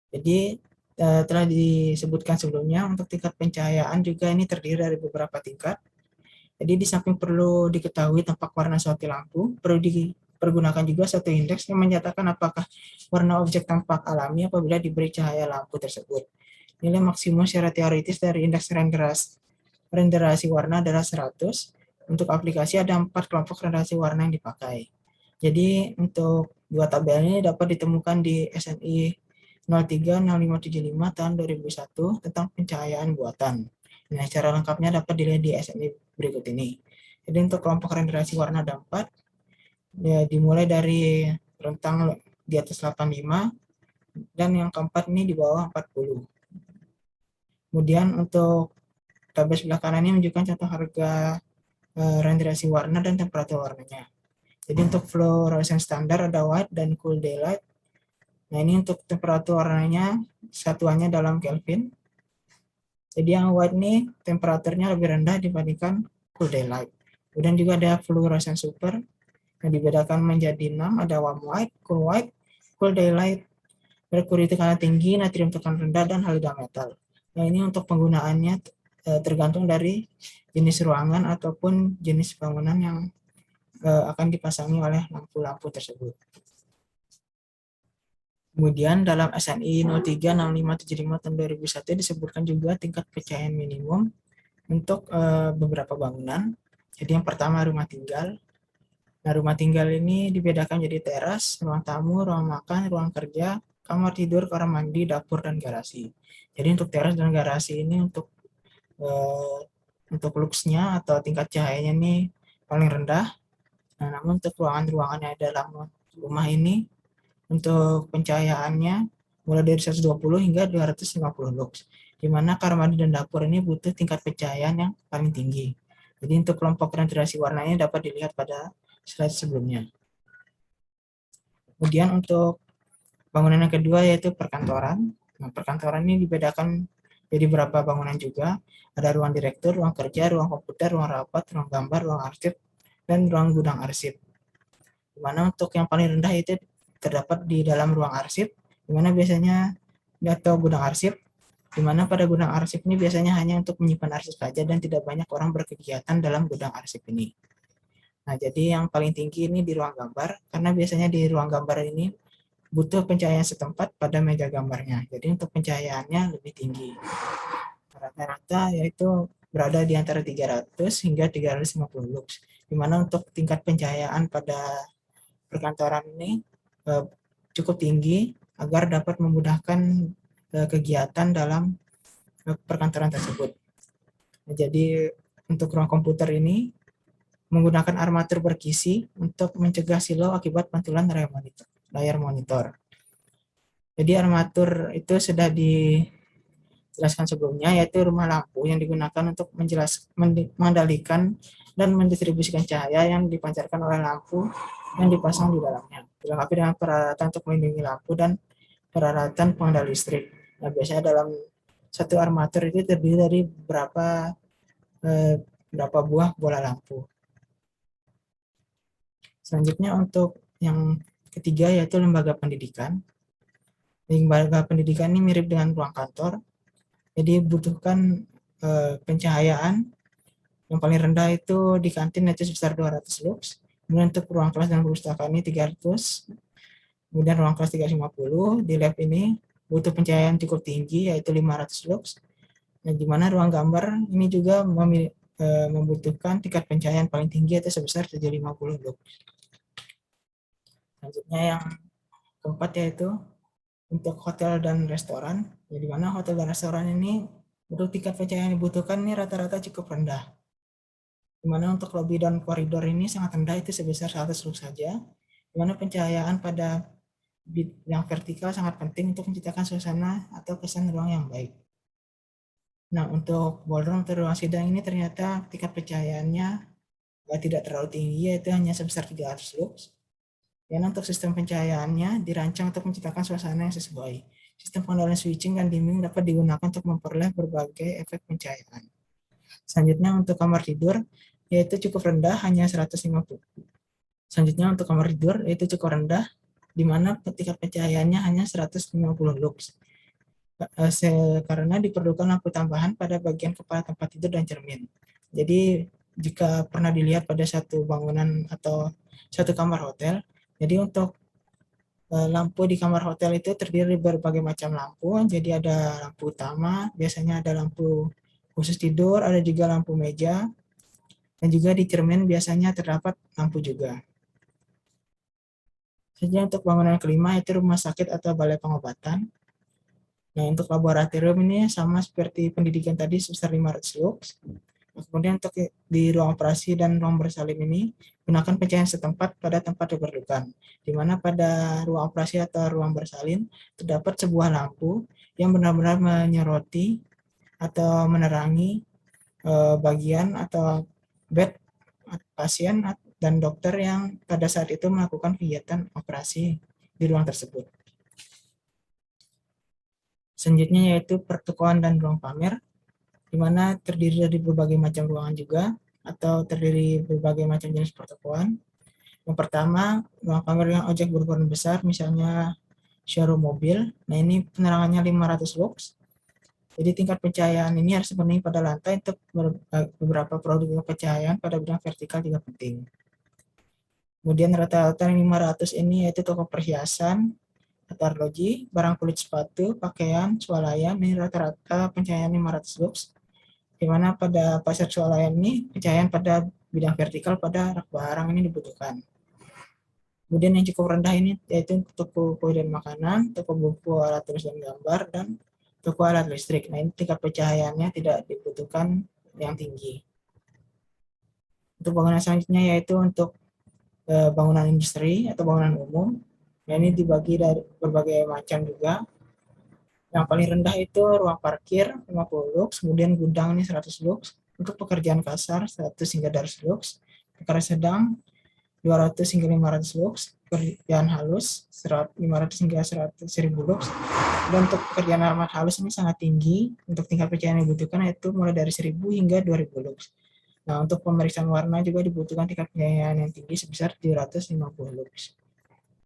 Jadi telah disebutkan sebelumnya untuk tingkat pencahayaan juga ini terdiri dari beberapa tingkat. Jadi di samping perlu diketahui tampak warna suatu lampu, perlu dipergunakan juga satu indeks yang menyatakan apakah warna objek tampak alami apabila diberi cahaya lampu tersebut. Nilai maksimum secara teoritis dari indeks renderasi warna adalah 100. Untuk aplikasi ada 4 kelompok renderasi warna yang dipakai. Jadi untuk dua tabel ini dapat ditemukan di SNI 030575 tahun 2001 tentang pencahayaan buatan. Nah, secara lengkapnya dapat dilihat di SNI berikut ini. Jadi untuk kelompok renderasi warna ada 4, ya, dimulai dari rentang di atas 85 dan yang keempat ini di bawah 40. Kemudian untuk tabel sebelah kanan ini menunjukkan contoh harga renderasi warna dan temperatur warnanya. Jadi untuk fluorescent standar ada white dan cool daylight. Nah, ini untuk temperatur warnanya satuannya dalam Kelvin. Jadi yang white ini temperaturnya lebih rendah dibandingkan cool daylight. Kemudian juga ada fluorescent super yang dibedakan menjadi 6, ada warm white, cool daylight, merkuri tekanan tinggi, natrium tekanan rendah, dan halida metal. Nah, ini untuk penggunaannya tergantung dari jenis ruangan ataupun jenis bangunan yang akan dipasangi oleh lampu-lampu tersebut. Kemudian dalam SNI 036575 tahun 2001 disebutkan juga tingkat pencahayaan minimum untuk beberapa bangunan. Jadi yang pertama rumah tinggal. Nah, rumah tinggal ini dibedakan jadi teras, ruang tamu, ruang makan, ruang kerja, kamar tidur, kamar mandi, dapur, dan garasi. Jadi untuk teras dan garasi ini untuk luxnya atau tingkat cahayanya ini paling rendah. Nah, namun untuk ruangan-ruangan yang ada dalam rumah ini untuk pencahayaannya mulai dari 120 hingga 250 lux, di mana kamar mandi dan dapur ini butuh tingkat pencahayaan yang paling tinggi. Jadi untuk kelompok renderasi warnanya dapat dilihat pada slide sebelumnya. Kemudian untuk bangunan yang kedua yaitu perkantoran. Nah, perkantoran ini dibedakan jadi beberapa bangunan juga. Ada ruang direktur, ruang kerja, ruang komputer, ruang rapat, ruang gambar, ruang arsip, dan ruang gudang arsip. Dimana untuk yang paling rendah itu terdapat di dalam ruang arsip, dimana biasanya atau gudang arsip, dimana pada gudang arsip ini biasanya hanya untuk menyimpan arsip saja dan tidak banyak orang berkegiatan dalam gudang arsip ini. Nah, jadi yang paling tinggi ini di ruang gambar, karena biasanya di ruang gambar ini butuh pencahayaan setempat pada meja gambarnya. Jadi untuk pencahayaannya lebih tinggi. Rata-rata yaitu berada di antara 300 hingga 350 lux. Di mana untuk tingkat pencahayaan pada perkantoran ini cukup tinggi agar dapat memudahkan kegiatan dalam perkantoran tersebut. Jadi untuk ruang komputer ini menggunakan armatur berkisi untuk mencegah silau akibat pantulan layar monitor. Jadi armatur itu sudah dijelaskan sebelumnya, yaitu rumah lampu yang digunakan untuk mengendalikan dan mendistribusikan cahaya yang dipancarkan oleh lampu yang dipasang di dalamnya. Dilengkapi dengan peralatan untuk melindungi lampu dan peralatan pengendali listrik. Nah, biasanya dalam satu armatur itu terdiri dari berapa buah bola lampu. Selanjutnya untuk yang ketiga yaitu lembaga pendidikan. Lembaga pendidikan ini mirip dengan ruang kantor, jadi butuhkan pencahayaan yang paling rendah itu di kantin itu sebesar 200 lux. Kemudian untuk ruang kelas dan perpustakaan ini 300. Kemudian ruang kelas 350. Di lab ini butuh pencahayaan cukup tinggi yaitu 500 lux. Nah, di mana ruang gambar ini juga membutuhkan tingkat pencahayaan paling tinggi yaitu sebesar 750 lux. Selanjutnya yang keempat yaitu untuk hotel dan restoran, di mana hotel dan restoran ini untuk tingkat pencahayaan yang dibutuhkan ini rata-rata cukup rendah. Di mana untuk lobby dan koridor ini sangat rendah, itu sebesar 100 lux saja. Di mana pencahayaan pada yang vertikal sangat penting untuk menciptakan suasana atau kesan ruang yang baik. Nah, untuk ballroom atau ruang sidang ini ternyata tingkat pencahayaannya tidak terlalu tinggi, yaitu hanya sebesar 300 lux. Dan untuk sistem pencahayaannya dirancang untuk menciptakan suasana yang sesuai. Sistem pengendalian switching dan dimming dapat digunakan untuk memperoleh berbagai efek pencahayaan. Selanjutnya untuk kamar tidur, yaitu cukup rendah, hanya 150. Selanjutnya untuk kamar tidur, yaitu cukup rendah, di mana tingkat pencahayaannya hanya 150 lux. karena diperlukan lampu tambahan pada bagian kepala tempat tidur dan cermin. Jadi jika pernah dilihat pada satu bangunan atau satu kamar hotel, jadi untuk lampu di kamar hotel itu terdiri dari berbagai macam lampu. Jadi ada lampu utama, biasanya ada lampu khusus tidur, ada juga lampu meja, dan juga di cermin biasanya terdapat lampu juga. Selanjutnya untuk bangunan kelima itu rumah sakit atau balai pengobatan. Nah, untuk laboratorium ini sama seperti pendidikan tadi sebesar 500 lux. Nah, kemudian untuk di ruang operasi dan ruang bersalin ini, gunakan pencahayaan setempat pada tempat diperlukan. Di mana pada ruang operasi atau ruang bersalin terdapat sebuah lampu yang benar-benar menyoroti atau menerangi bagian atau bed pasien dan dokter yang pada saat itu melakukan kegiatan operasi di ruang tersebut. Selanjutnya yaitu pertokoan dan ruang pamer, di mana terdiri dari berbagai macam ruangan juga, atau terdiri berbagai macam jenis pertokoan. Yang pertama, ruang pamer yang objek berukuran besar, misalnya showroom mobil. Nah, ini penerangannya 500 lux. Jadi tingkat pencahayaan ini harus dipenuhi pada lantai untuk beberapa produk pencahayaan pada bidang vertikal juga penting. Kemudian rata-rata 500 ini yaitu toko perhiasan, arloji, barang kulit sepatu, pakaian, swalayan, ini rata-rata pencahayaan 500 lux. Di mana pada pasar swalayan ini pencahayaan pada bidang vertikal pada rak barang ini dibutuhkan. Kemudian yang cukup rendah ini yaitu toko kue dan makanan, toko buku, alat tulis dan gambar, dan toko alat listrik. Nah, ini tingkat pencahayaannya tidak dibutuhkan yang tinggi. Untuk bangunan selanjutnya yaitu untuk bangunan industri atau bangunan umum. Nah, ini dibagi dari berbagai macam juga. Yang paling rendah itu ruang parkir 50 lux, kemudian gudang ini 100 lux. Untuk pekerjaan kasar 100 hingga 200 lux. Pekerjaan sedang 200 hingga 500 lux. Pekerjaan halus 500 hingga 1000 lux. Dan untuk pekerjaan amat halus ini sangat tinggi, untuk tingkat pencahayaan yang dibutuhkan itu mulai dari 1000 hingga 2000 lux. Nah, untuk pemeriksaan warna juga dibutuhkan tingkat pencahayaan yang tinggi sebesar 750 lux.